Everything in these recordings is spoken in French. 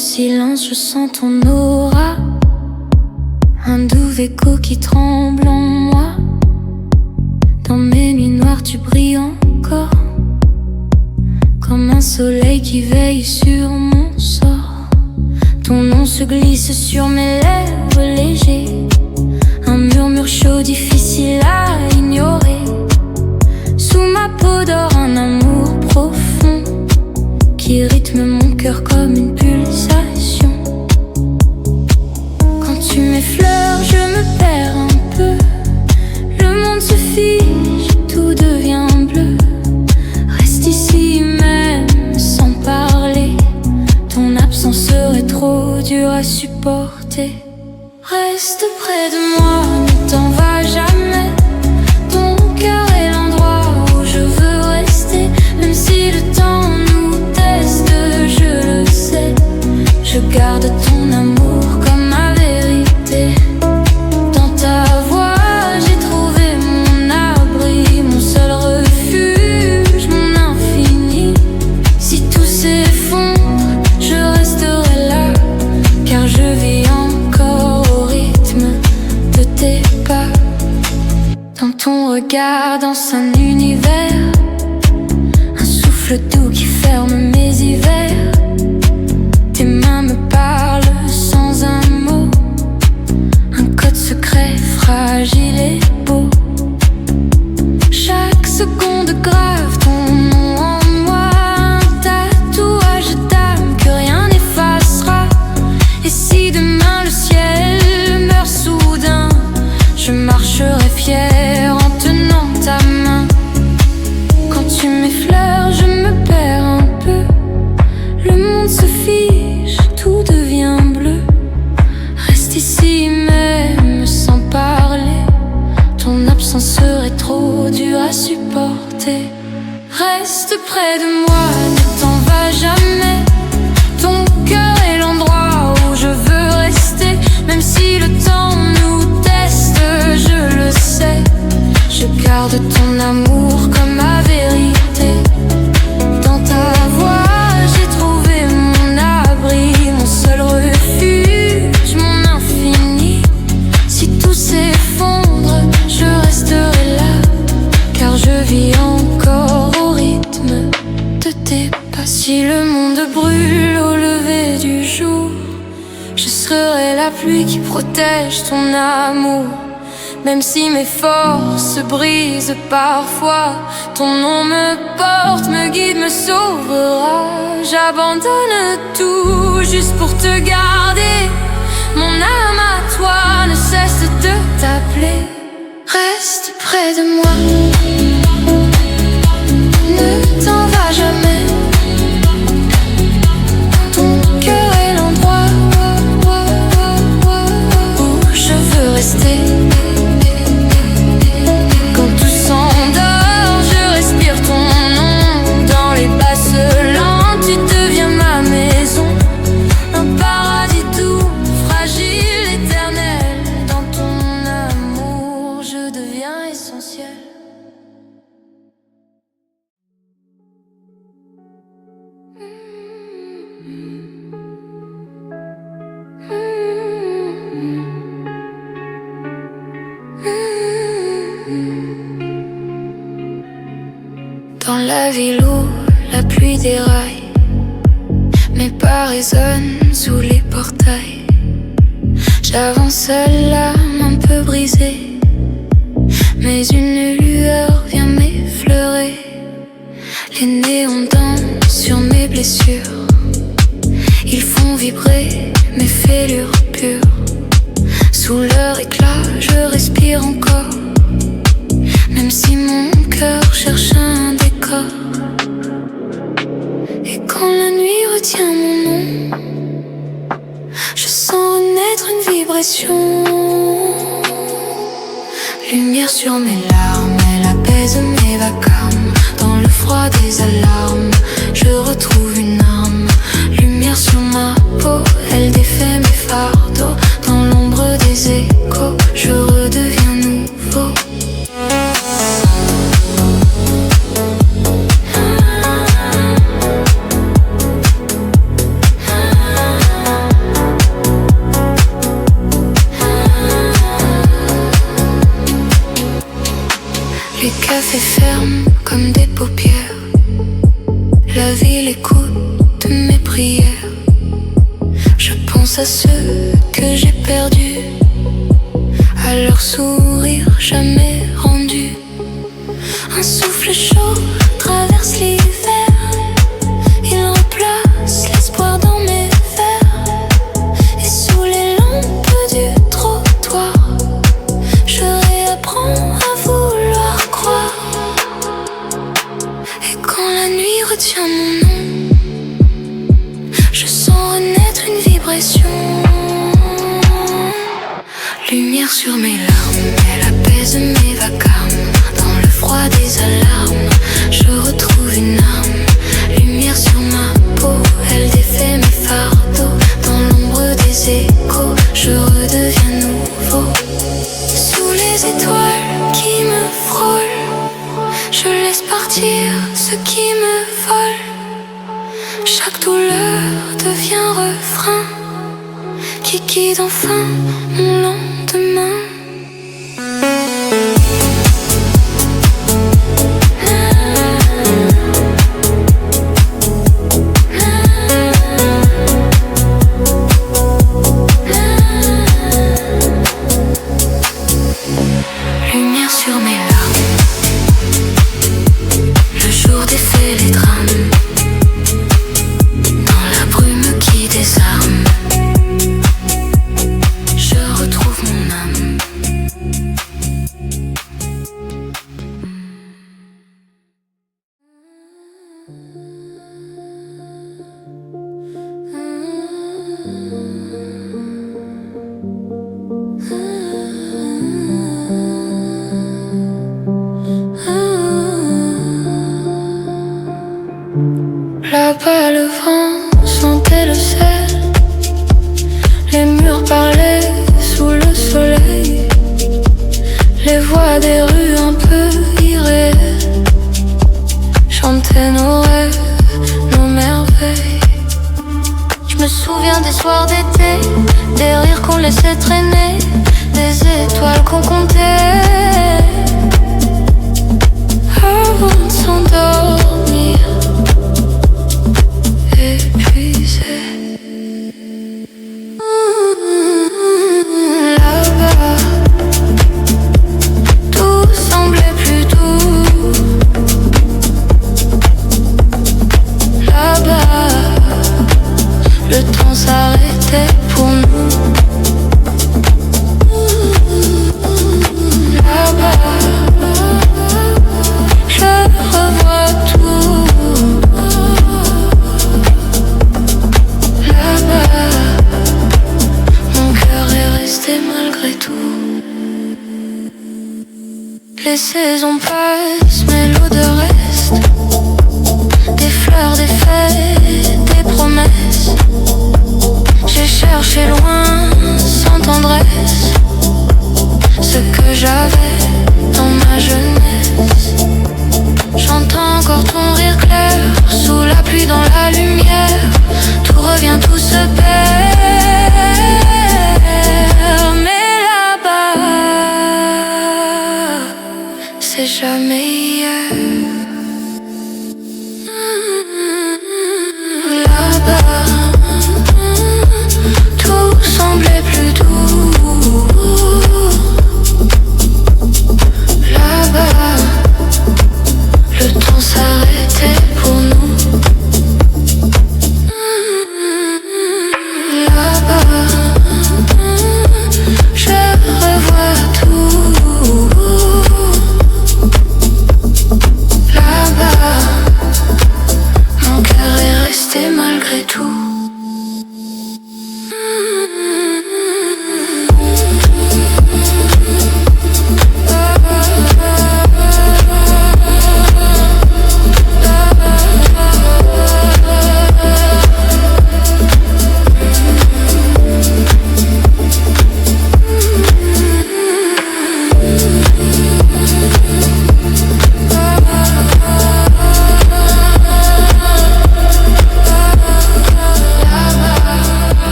silence, je sens ton aura, un doux écho qui tremble en moi. Dans mes nuits noires tu brilles encore, comme un soleil qui veille sur mon sort. Ton nom se glisse sur mes lèvres légers, un murmure chaud difficile à ignorer. Sous ma peau dort un amour profond qui rythme mon cœur comme une pulsation. Quand tu m'effleures, je me perds un peu. Le monde se fige, tout devient bleu. Reste ici même sans parler, ton absence serait trop dure à supporter. Reste près de moi, ne t'en va jamais. Ton cœur est l'endroit où je veux rester. Même si le temps nous teste, je le sais. Je garde ton amour comme ma vérité. Dans ta voix, j'ai trouvé mon abri, mon seul refuge, mon infini. Si tout s'effondre, je resterai là, car je vis encore au rythme de tes pas. Dans ton regard danse un univers, un souffle doux qui ferme mes hivers. Tes mains me parlent sans un mot, un code secret fragile et beau. Chaque seconde grave ton nom en moi, un tatouage d'âme que rien n'effacera. Et si demain le ciel meurt soudain, je marcherai fière en tenant ta main. Quand tu m'effleures, je me perds un peu. Le monde se fige, tout devient bleu. Reste ici même sans parler, ton absence serait trop dure à supporter. Reste près de moi, ne t'en va jamais. Ton cœur est l'endroit où je veux rester. Même si le temps nous teste, je le sais. Je garde ton amour comme ma vérité. Dans ta voix, j'ai trouvé mon abri, mon seul refuge, mon infini. Si tout s'effondre, je resterai là, car je vis encore au rythme de tes pas. Si le monde brûle au lever du jour, je serai la pluie qui protège ton amour. Même si mes forces se brisent parfois, ton nom me porte, me guide, me sauvera. J'abandonne tout juste pour te garder. Mon âme à toi ne cesse de t'appeler. Reste près de moi, ne t'en va jamais. Ton cœur est l'endroit où je veux rester. Quand tout s'endort, je respire ton nom. Dans les basses langues, tu deviens ma maison. Un paradis doux, fragile, éternel. Dans ton amour, je deviens essentiel. Dans la ville où la pluie déraille, mes pas résonnent sous les portails. J'avance seule, l'âme un peu brisée, mais une lueur vient m'effleurer. Les néons dansent sur mes blessures, ils font vibrer mes fêlures pures. Sous leur éclat, je respire encore, même si mon cœur cherche un décor. Et quand la nuit retient mon nom, je sens renaître une vibration. Lumière sur mes larmes, elle apaise mes vacarmes. Dans le froid des alarmes, je retrouve une arme. Lumière sur ma peau, elle défait mes fardeaux. Dans l'ombre des échos, je redeviens nouveau. fait ferme comme des paupières. La ville écoute mes prières. Je pense à ceux que j'ai perdus, à leur sourire jamais rendu. Un souffle chaud traverse l'hiver. Il replace l'espoir dans mes verres. Et sous les lampes du trottoir, je réapprends à vouloir croire. Et quand la nuit retient mon nom, je sens renaître une vibration. Lumière sur mes larmes, elle apaise mes vacarmes. Dans le froid des alarmes, je retrouve une âme. Lumière sur ma peau, elle défait mes fardeaux. Dans l'ombre des échos, je redeviens nouveau. Sous les étoiles qui me frôlent, je laisse partir ce qui me vole. Chaque douleur devient refrain qui guide enfin mon lendemain. Lumière sur mes larmes, le jour défait les drames. Dans la brume qui désarme, je retrouve mon âme. Là-bas le vent sentait le sel. Les murs parlaient sous le soleil. Les voix des rues un peu irréelles chantaient nos rêves, nos merveilles. Je me souviens des soirs d'été, des rires qu'on laissait traîner, des étoiles qu'on comptait avant de s'endormir, épuisé. Là-bas, tout semblait plus doux. Là-bas, le temps s'arrêtait pour nous. Là-bas, je revois tout. Là-bas, mon cœur est resté malgré tout. Les saisons passent, mais l'odeur reste. Des fleurs, des fêtes, des promesses. J'ai cherché loin, sans tendresse, ce que j'avais dans ma jeunesse. J'entends encore ton rire clair, sous la pluie, dans la lumière. Tout revient, tout se perd. Mais là-bas, c'est jamais hier. Là-bas,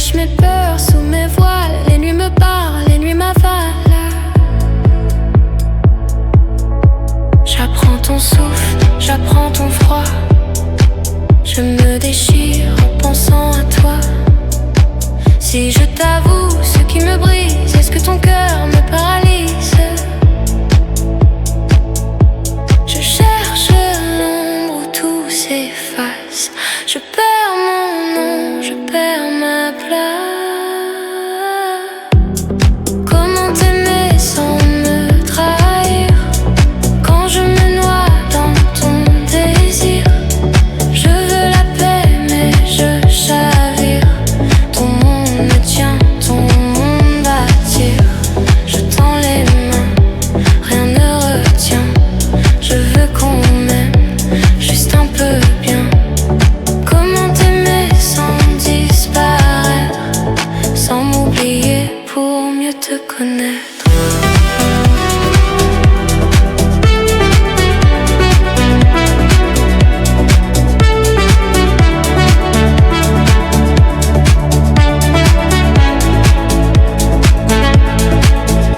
cache mes peurs sous mes voiles. Les nuits me parlent, les nuits m'avalent. J'apprends ton souffle, j'apprends ton froid. Je me déchire en pensant à toi. Si je t'avoue ce qui me brise, est-ce que ton cœur me paralyse? Je cherche l'ombre où tout s'efface. Je perds mon nom, je perds ma place. Comment t'aimer sans me trahir? Quand je me noie dans ton désir, je veux la paix mais je chavire. Ton monde me tient, ton monde attire. Je tends les mains, rien ne retient. Je veux qu'on m'aime, juste un peu bien. Comment t'aimer sans disparaître, sans m'oublier pour mieux te connaître.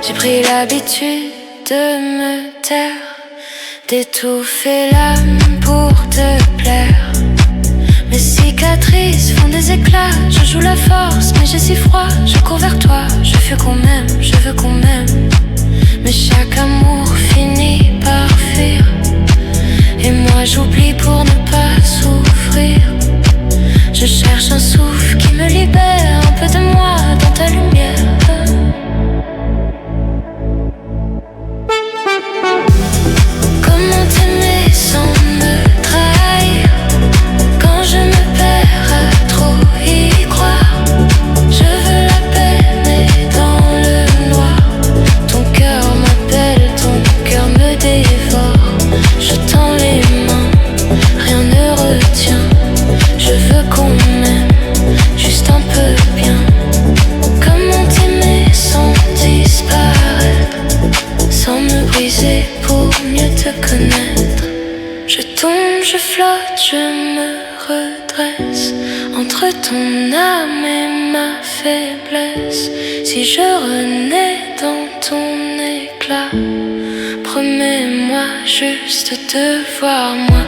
J'ai pris l'habitude de me taire, d'étouffer l'âme pour te plaire. Mes cicatrices font des éclats, je joue la force mais j'ai si froid. Je cours vers toi, je veux qu'on m'aime, je veux qu'on m'aime. Mais chaque amour finit par fuir, et moi j'oublie pour ne pas souffrir. Je cherche un souffle qui me libère, un peu de moi dans ta lumière. Comment t'aimer sans me trahir? Quand je me perds à trop y croire, je veux la paix mais dans le noir. Ton cœur m'appelle, ton cœur me dévore. Je tends les mains, rien ne retient. Je veux qu'on m'aime, juste un peu bien. Comment t'aimer sans disparaître, sans me briser pour mieux te connaître. Je tombe, je flotte, je me redresse entre ton âme et ma faiblesse. Si je renais dans ton éclat, promets-moi juste de voir moi.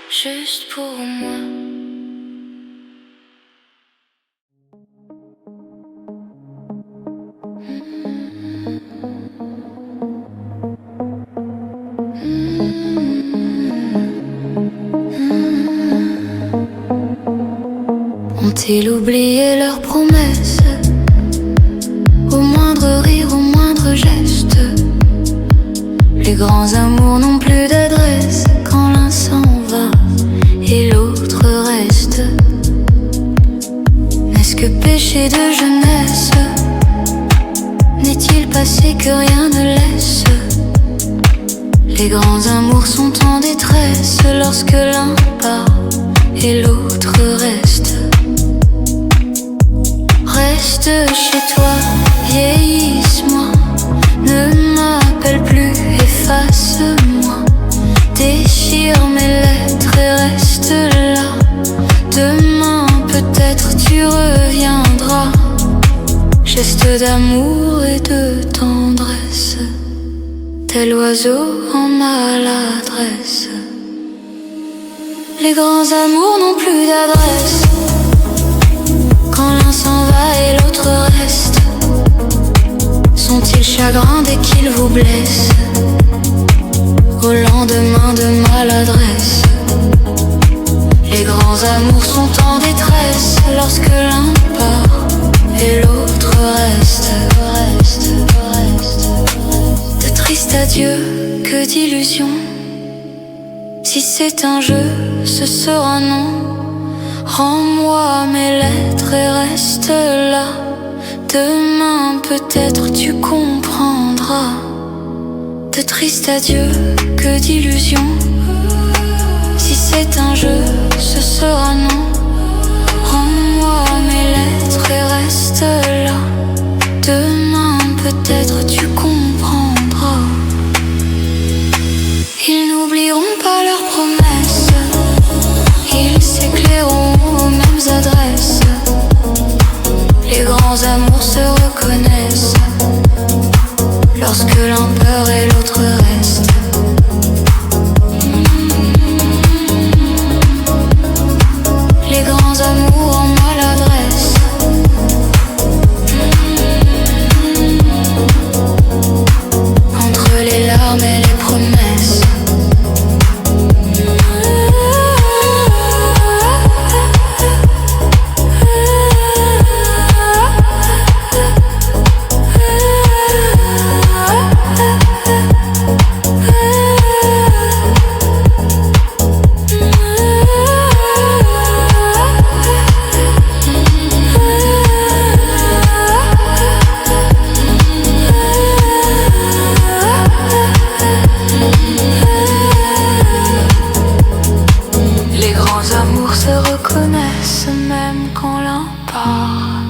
Juste pour moi. Ont-ils oublié leurs promesses? Au moindre rire, au moindre geste, les grands amours n'ont plus d'adresse. Quand l'un s'en va et l'autre reste, est-ce que péché de jeunesse n'est-il passé que rien ne laisse? Les grands amours sont en détresse lorsque l'un part et l'autre reste. Reste chez toi, vieillisse-moi, ne m'appelle plus, efface-moi. Déchire mes lettres et reste là. Demain peut-être tu reviendras. Geste d'amour et de tendresse, tel oiseau en maladresse. Les grands amours n'ont plus d'adresse. Quand l'un s'en va et l'autre reste, sont-ils chagrins dès qu'ils vous blessent? Au lendemain de maladresse, grands amours sont en détresse lorsque l'un part et l'autre reste. De tristes adieux, que d'illusions. Si c'est un jeu, ce sera non. Rends-moi mes lettres et reste là. Demain peut-être tu comprendras. De tristes adieux, que d'illusions. Si c'est un jeu, ce sera non. Rends-moi mes lettres et reste là. Demain peut-être tu comprendras. Ils n'oublieront pas leurs promesses. Ils s'éclaireront aux mêmes adresses. Les grands amours se reconnaissent lorsque l'un peur et l'autre reste. Les grands amours en maladresse. Entre les larmes et les promesses. Même quand l'un part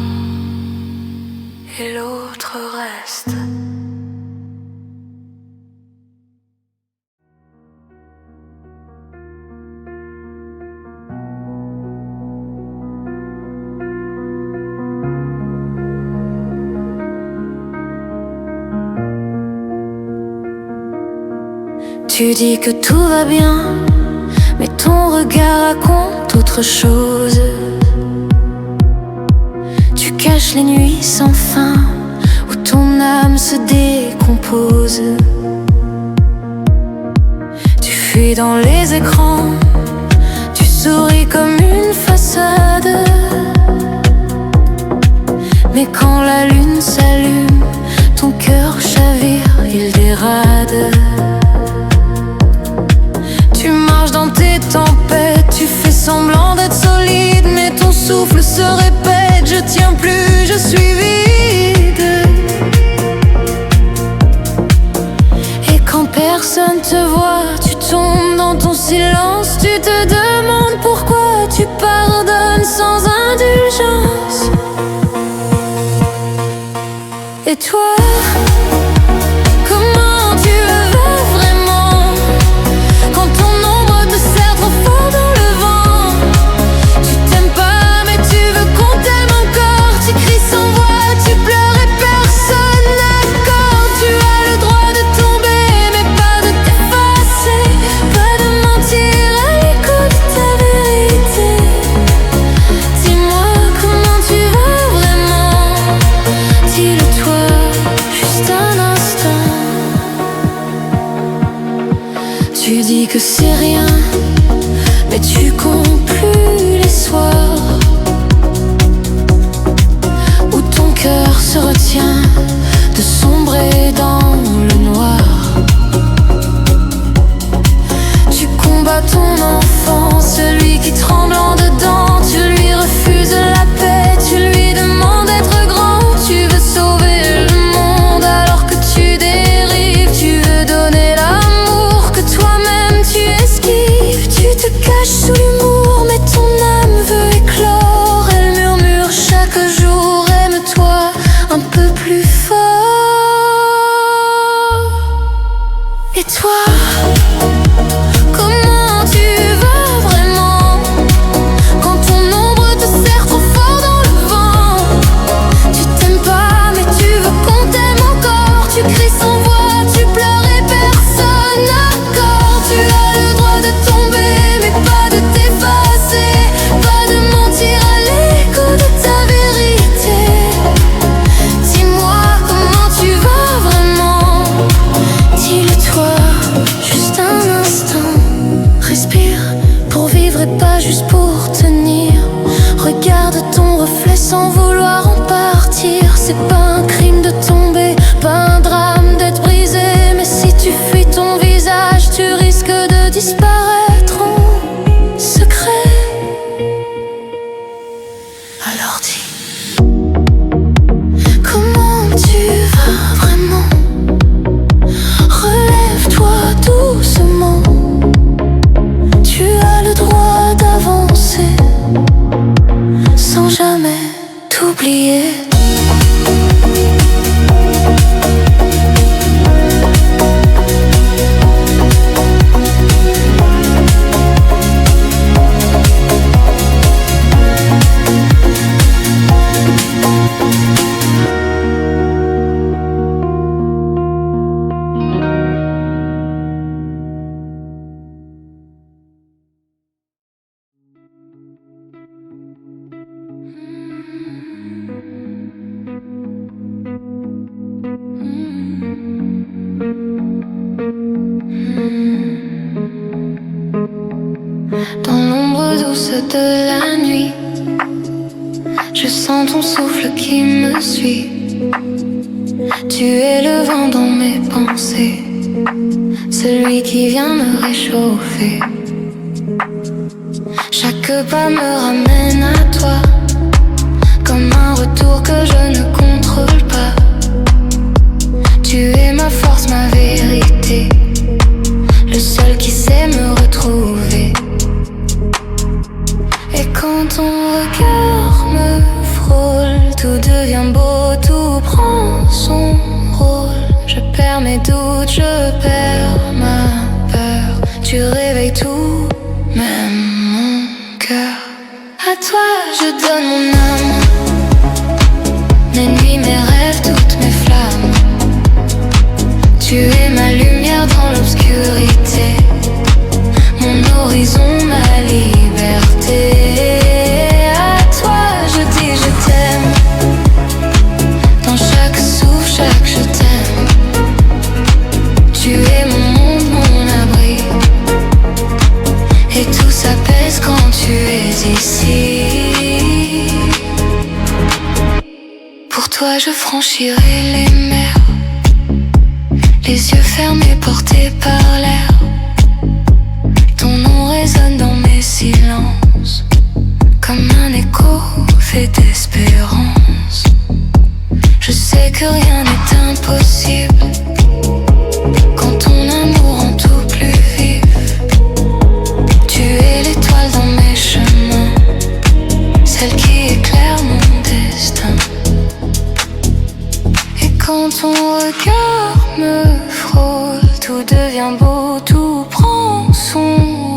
et l'autre reste. Tu dis que tout va bien, mais ton regard raconte autre chose. Tu caches les nuits sans fin où ton âme se décompose. Tu fuis dans les écrans, tu souris comme une façade. Mais quand la lune s'allume, ton cœur chavire, il dérade. Tu marches dans tes tempêtes, tu fais semblant d'être solide, mais ton souffle se répète, je tiens plus, je suis vide. Et quand personne te voit, tu tombes dans ton silence, tu te demandes pourquoi tu pardonnes sans indulgence. Et toi, comment tu vas vraiment quand ton ombre te serre trop fort dans le vent? Tu t'aimes pas mais tu veux qu'on t'aime encore. Tu cries sans voix, tu pleures et personne n'accorde. Tu as le droit de tomber mais pas de t'effacer, pas de mentir à l'écho de ta vérité. Dis-moi comment tu vas vraiment, dis-le toi juste un nuit. Je sens ton souffle qui me suit. Tu es le vent dans mes pensées, celui qui vient me réchauffer. Chaque pas me ramène à toi, comme un retour que je ne contrôle pas. Tu es ma force, ma vérité, le seul qui sait me retrouver. Et quand ton regard me frôle, tout devient beau, tout prend son rôle. Je perds mes doutes, je perds ma peur. Tu réveilles tout, même mon cœur. À toi je donne mon âme, mes nuits, mes rêves, toutes mes flammes. Tu es ma lumière dans l'obscurité, mon horizon, ma liberté. À toi je dis je t'aime, dans chaque souffle, chaque je t'aime. Tu es mon monde, mon abri, et tout s'apaise quand tu es ici. Pour toi je franchirai les mers, les yeux fermés portés par l'air. Ton nom résonne dans mes silences, comme un écho fait d'espérance. Je sais que rien n'est impossible quand ton amour rend tout plus vif. Tu es l'étoile dans mes chemins, celle qui éclaire mon destin. Et quand ton regard me frôle, tout devient beau, tout prend son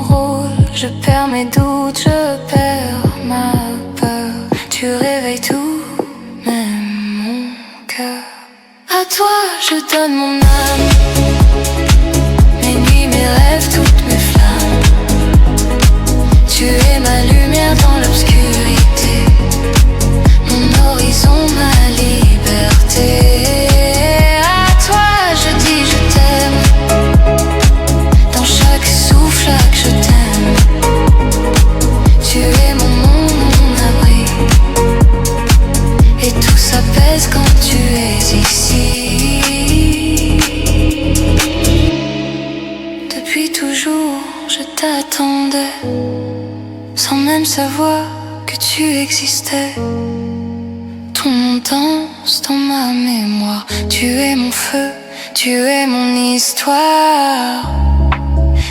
rôle. Je perds mes doutes, je perds ma peur. Tu réveilles tout, même mon cœur. À toi je donne mon âme, mes nuits, mes rêves, toutes mes flammes. Tu es ma lumière dans l'obscurité, mon horizon, ma liberté. À toi je dis je t'aime, dans chaque souffle, chaque je t'aime. Tu es mon monde, mon abri, et tout s'apaise quand tu es ici. Depuis toujours je t'attendais, sans même savoir que tu existais. Ton nom danse dans ma mémoire. Tu es mon feu, tu es mon histoire.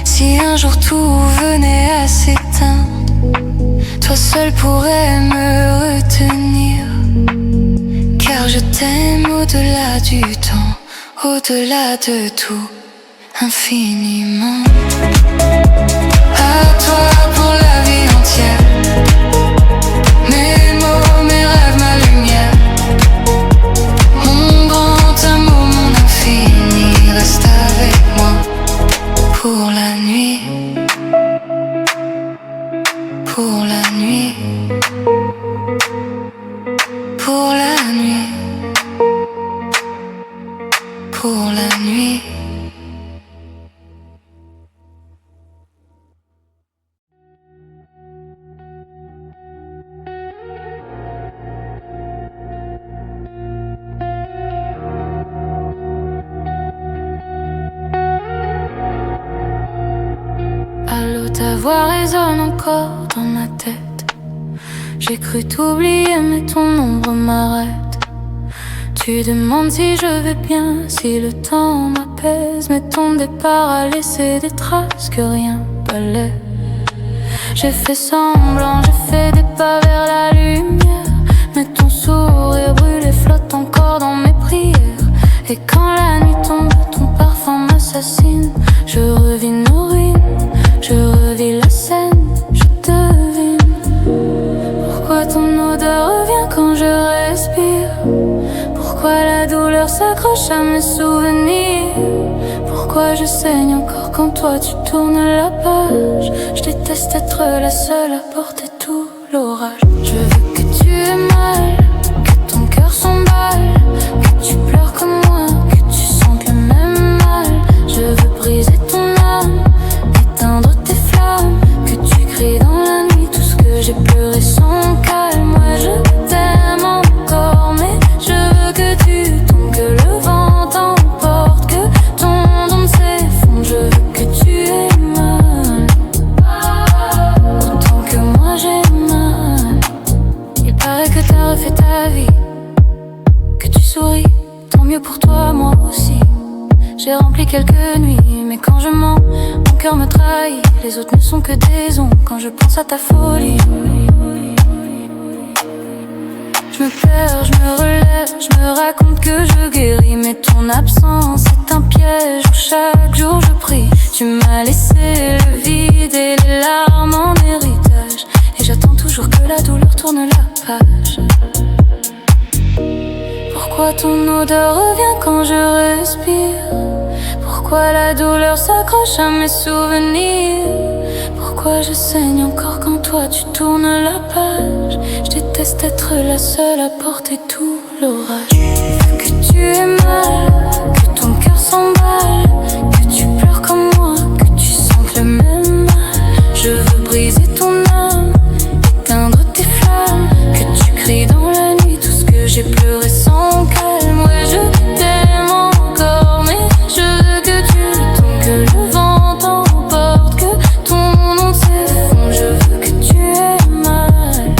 Si un jour tout venait à s'éteindre, toi seul pourrais me retenir. Car je t'aime au-delà du temps, au-delà de tout, infiniment. À toi pour la vie entière, mes mots, mes rêves, ma lumière. Mon grand amour, mon infini, reste avec moi pour la nuit, pour la nuit, pour la nuit, pour la nuit. Ta voix résonne encore dans ma tête. J'ai cru t'oublier mais ton ombre m'arrête. Tu demandes si je vais bien, si le temps m'apaise. Mais ton départ a laissé des traces que rien balait. J'ai fait semblant, j'ai fait des pas vers la lumière, mais ton sourire brûlé flotte encore dans mes prières. Et quand la nuit tombe, ton parfum m'assassine. Je revis nos ruines, je revis la scène, je devine pourquoi ton odeur revient quand je respire. Pourquoi la douleur s'accroche à mes souvenirs. Pourquoi je saigne encore quand toi tu tournes la page. Je déteste être la seule à porter tout l'orage. Je veux que tu aies mal, que ton cœur s'emballe, que tu pleures comme moi, que tu sentes le même mal. Je veux briser ton âme, éteindre tes flammes, que tu cries dans la nuit tout ce que j'ai pleuré sans fait ta vie, que tu souris, tant mieux pour toi, moi aussi. J'ai rempli quelques nuits, mais quand je mens, mon cœur me trahit. Les autres ne sont que des ombres quand je pense à ta folie. Je me perds, je me relève, je me raconte que je guéris. Mais ton absence est un piège où chaque jour je prie. Tu m'as laissé le vide et les larmes en héritage, et j'attends toujours que la douleur tourne la page. Pourquoi ton odeur revient quand je respire? Pourquoi la douleur s'accroche à mes souvenirs? Pourquoi je saigne encore quand toi tu tournes la page? Je déteste être la seule à porter tout l'orage. Que tu aies mal, que ton cœur s'emballe, que tu pleures comme moi, que tu sentes le même mal. Je veux briser ton âme, éteindre tes flammes, que tu cries dans la nuit tout ce que j'ai pleuré sans calme. Ouais, je t'aime encore, mais je veux que tu tombes, que le vent t'emporte, que ton nom s'effondre. Je veux que tu aies mal,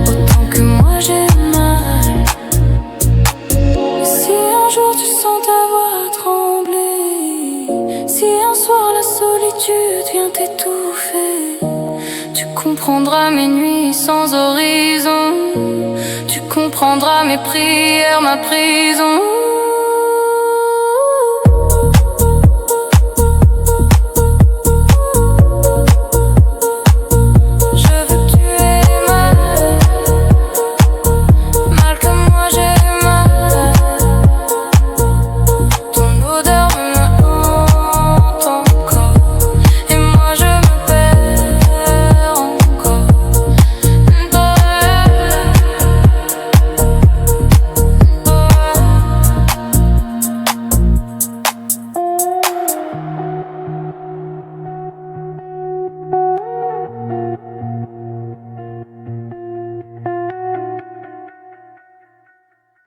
autant que moi j'ai mal. Et si un jour tu sens ta voix trembler, si un soir la solitude vient t'étouffer, tu comprendras mes nuits sans horizon, tu comprendras mes prières, ma prison.